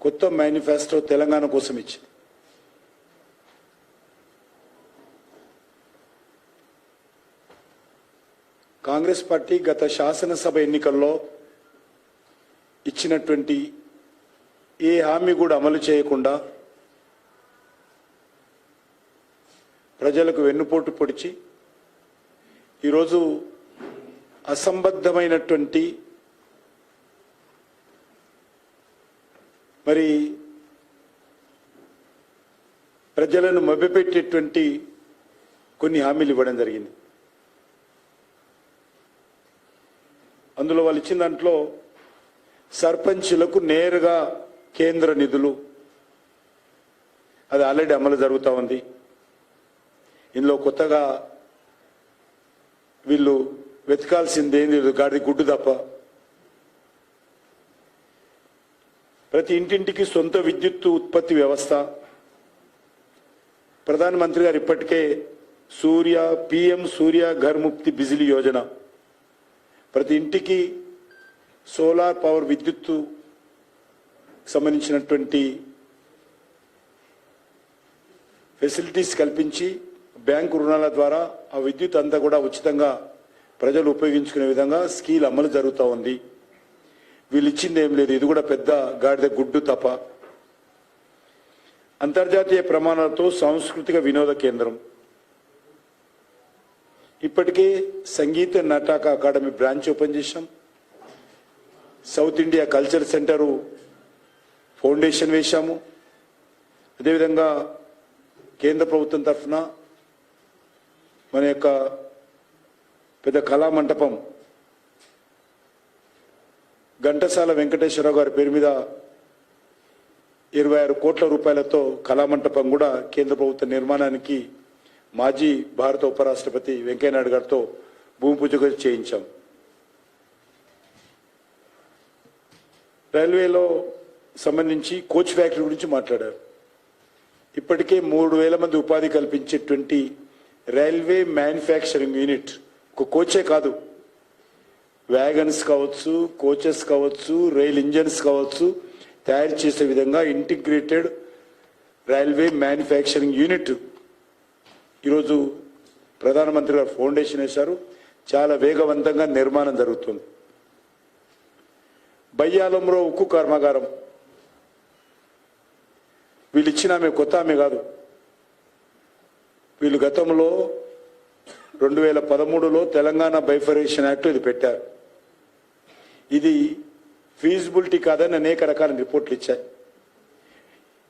కొత్త మేనిఫెస్టో తెలంగాణ కోసం ఇచ్చింది. కాంగ్రెస్ పార్టీ గత శాసనసభ ఎన్నికల్లో ఇచ్చినటువంటి ఏ హామీ కూడా అమలు చేయకుండా ప్రజలకు వెన్నుపోటు పొడిచి ఈరోజు అసంబద్ధమైనటువంటి మరి ప్రజలను మభ్యపెట్టేటువంటి కొన్ని హామీలు ఇవ్వడం జరిగింది. అందులో వాళ్ళు ఇచ్చిన దాంట్లో సర్పంచులకు నేరుగా కేంద్ర నిధులు, అది ఆల్రెడీ అమలు జరుగుతూ ఉంది. ఇందులో కొత్తగా వీళ్ళు వెతకాల్సిందేంది గాడి గుడ్డు తప్ప. ప్రతి ఇంటింటికి సొంత విద్యుత్తు ఉత్పత్తి వ్యవస్థ. ప్రధానమంత్రి గారు ఇప్పటికే పిఎం సూర్య ఘర్ ముక్తి బిజిలీ యోజన, ప్రతి ఇంటికి సోలార్ పవర్ విద్యుత్తు సంబంధించినటువంటి ఫెసిలిటీస్ కల్పించి బ్యాంకు రుణాల ద్వారా ఆ విద్యుత్ అంతా కూడా ఉచితంగా ప్రజలు ఉపయోగించుకునే విధంగా స్కీమ్ అమలు జరుగుతూ ఉంది. వీళ్ళు ఇచ్చింది ఏం లేదు, ఇది కూడా పెద్ద గాడిద గుడ్డు తప్ప. అంతర్జాతీయ ప్రమాణాలతో సాంస్కృతిక వినోద కేంద్రం, ఇప్పటికే Sangeet Natak academy branch open చేశాం. South India culture centre foundation వేశాము. అదేవిధంగా కేంద్ర ప్రభుత్వం తరఫున మన యొక్క పెద్ద కళామంటపం ఘంటసాల వెంకటేశ్వరరావు గారి పేరు మీద 26 కోట్ల రూపాయలతో కళామంటపం కూడా కేంద్ర ప్రభుత్వ నిర్మాణానికి మాజీ భారత ఉపరాష్ట్రపతి వెంకయ్యనాయుడు గారితో భూమి పూజ చేయించాం. రైల్వేలో సంబంధించి కోచ్ ఫ్యాక్టరీ గురించి మాట్లాడారు. ఇప్పటికే 3,000 మంది ఉపాధి కల్పించేటువంటి రైల్వే మ్యానుఫ్యాక్చరింగ్ యూనిట్, ఒక కోచే కాదు, వ్యాగన్స్ కావచ్చు, కోచెస్ కావచ్చు, రైల్ ఇంజన్స్ కావచ్చు తయారు చేసే విధంగా ఇంటిగ్రేటెడ్ రైల్వే మ్యానుఫ్యాక్చరింగ్ యూనిట్ ఈరోజు ప్రధానమంత్రి గారు ఫౌండేషన్ వేశారు. చాలా వేగవంతంగా నిర్మాణం జరుగుతుంది. బయ్యాలంలో ఉక్కు కర్మాగారం, వీళ్ళు ఇచ్చిన ఆమె కొత్త ఆమె కాదు. వీళ్ళు గతంలో 2013లో తెలంగాణ బైఫరేషన్ యాక్ట్ ఇది పెట్టారు. ఇది ఫీజిబిలిటీ కాదని అనేక రకాల రిపోర్ట్లు ఇచ్చాయి.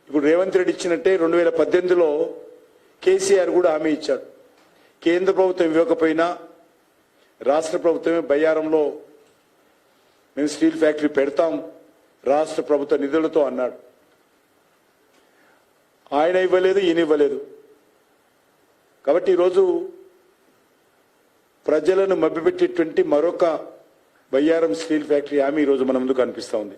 ఇప్పుడు రేవంత్ రెడ్డి ఇచ్చినట్టే 2018లో కేసీఆర్ కూడా హామీ ఇచ్చాడు. కేంద్ర ప్రభుత్వం ఇవ్వకపోయినా రాష్ట్ర ప్రభుత్వమే బయ్యారంలో మేము స్టీల్ ఫ్యాక్టరీ పెడతాం రాష్ట్ర ప్రభుత్వ నిధులతో అన్నాడు. ఆయన ఇవ్వలేదు, ఈయన ఇవ్వలేదు. కాబట్టి ఈరోజు ప్రజలను మభ్యపెట్టేటువంటి మరొక బయ్యారం స్టీల్ ఫ్యాక్టరీ హామీ ఈరోజు మన ముందు కనిపిస్తూ ఉంది.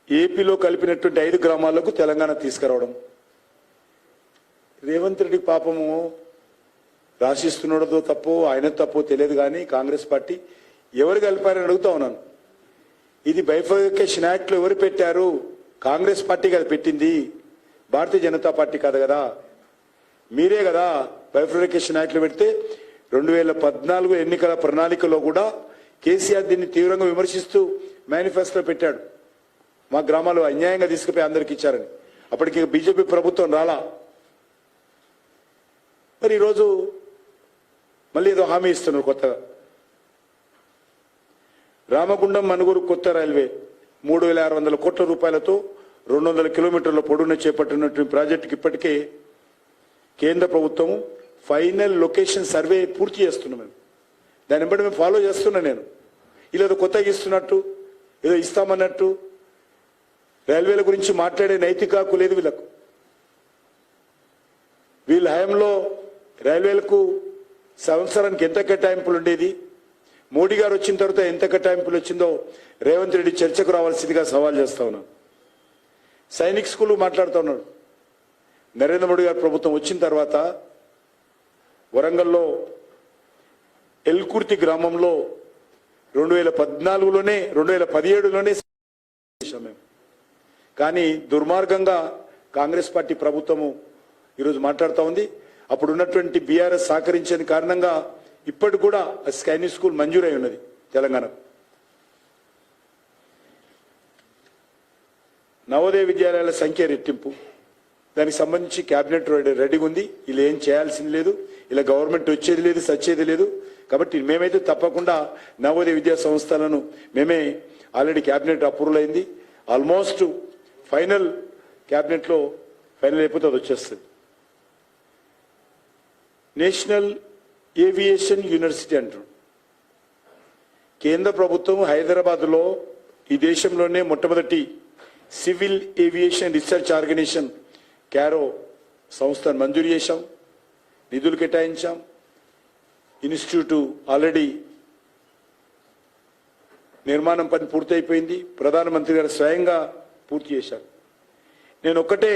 ఏపీలో కలిపినటువంటి 5 గ్రామాలకు తెలంగాణ తీసుకురావడం. రేవంత్ రెడ్డి పాపము రాసిస్తున్నాడో తప్పో ఆయన తప్పో తెలియదు, కానీ కాంగ్రెస్ పార్టీ ఎవరు కలిపారని అడుగుతా ఉన్నాను. ఇది బైఫర్కేషన్ యాక్ట్లో ఎవరు పెట్టారు? కాంగ్రెస్ పార్టీ కదా పెట్టింది, భారతీయ జనతా పార్టీ కాదు కదా. మీరే కదా బైఫర్కేషన్ యాక్ట్లో పెడితే 2014 ఎన్నికల ప్రణాళికలో కూడా కేసీఆర్ దీన్ని తీవ్రంగా విమర్శిస్తూ మేనిఫెస్టో పెట్టాడు. మా గ్రామాలు అన్యాయంగా తీసుకుపోయి అందరికి ఇచ్చారని. అప్పటికి బీజేపీ ప్రభుత్వం రాలా. మరి ఈరోజు మళ్ళీ ఏదో హామీ ఇస్తున్నారు కొత్తగా. రామగుండం మనుగురు కొత్త రైల్వే 3,600 కోట్ల రూపాయలతో 200 కిలోమీటర్ల పొడవున చేపట్టినటువంటి ప్రాజెక్టుకి ఇప్పటికే కేంద్ర ప్రభుత్వం ఫైనల్ లొకేషన్ సర్వే పూర్తి చేస్తున్నాం. మేము దాన్ని బట్టి మేము ఫాలో చేస్తున్నా. నేను ఇలా కొత్తగా ఇస్తున్నట్టు ఏదో ఇస్తామన్నట్టు రైల్వేల గురించి మాట్లాడే నైతిక హక్కు లేదు వీళ్ళకు. వీళ్ళ హయాంలో రైల్వేలకు సంవత్సరానికి ఎంత కేటాయింపులు ఉండేది, మోడీ గారు వచ్చిన తర్వాత ఎంత కేటాయింపులు వచ్చిందో రేవంత్ రెడ్డి చర్చకు రావాల్సిందిగా సవాల్ చేస్తా ఉన్నాను. సైనిక్ స్కూల్ మాట్లాడుతూ ఉన్నాడు. నరేంద్ర మోడీ గారు ప్రభుత్వం వచ్చిన తర్వాత వరంగల్లో ఎల్కుర్తి గ్రామంలో 2014లోనే 2017లోనే కానీ దుర్మార్గంగా కాంగ్రెస్ పార్టీ ప్రభుత్వము ఈరోజు మాట్లాడుతూ ఉంది. అప్పుడు ఉన్నటువంటి బీఆర్ఎస్ సహకరించని కారణంగా ఇప్పటికి కూడా స్కైనీ స్కూల్ మంజూరై ఉన్నది తెలంగాణకు. నవోదయ విద్యాలయాల సంఖ్య రెట్టింపు, దానికి సంబంధించి క్యాబినెట్ రెడీగా ఉంది. ఇలా ఏం చేయాల్సింది లేదు, ఇలా గవర్నమెంట్ వచ్చేది లేదు, సచ్చేది లేదు. కాబట్టి మేమైతే తప్పకుండా నవోదయ విద్యా సంస్థలను మేమే ఆల్రెడీ క్యాబినెట్ అప్రూవల్ అయింది. ఆల్మోస్ట్ ఫైనల్ క్యాబినెట్లో ఫైనల్ అయిపోతే అది వచ్చేస్తుంది. నేషనల్ ఏవియేషన్ యూనివర్సిటీ అంటారు. కేంద్ర ప్రభుత్వం హైదరాబాద్లో ఈ దేశంలోనే మొట్టమొదటి civil aviation research organisation CARO సంస్థను మంజూరు చేశాం, నిధులు కేటాయించాం. ఇన్స్టిట్యూట్ ఆల్రెడీ నిర్మాణం పని పూర్తయిపోయింది. ప్రధానమంత్రి గారు స్వయంగా పూర్తి చేశారు. నేను ఒక్కటే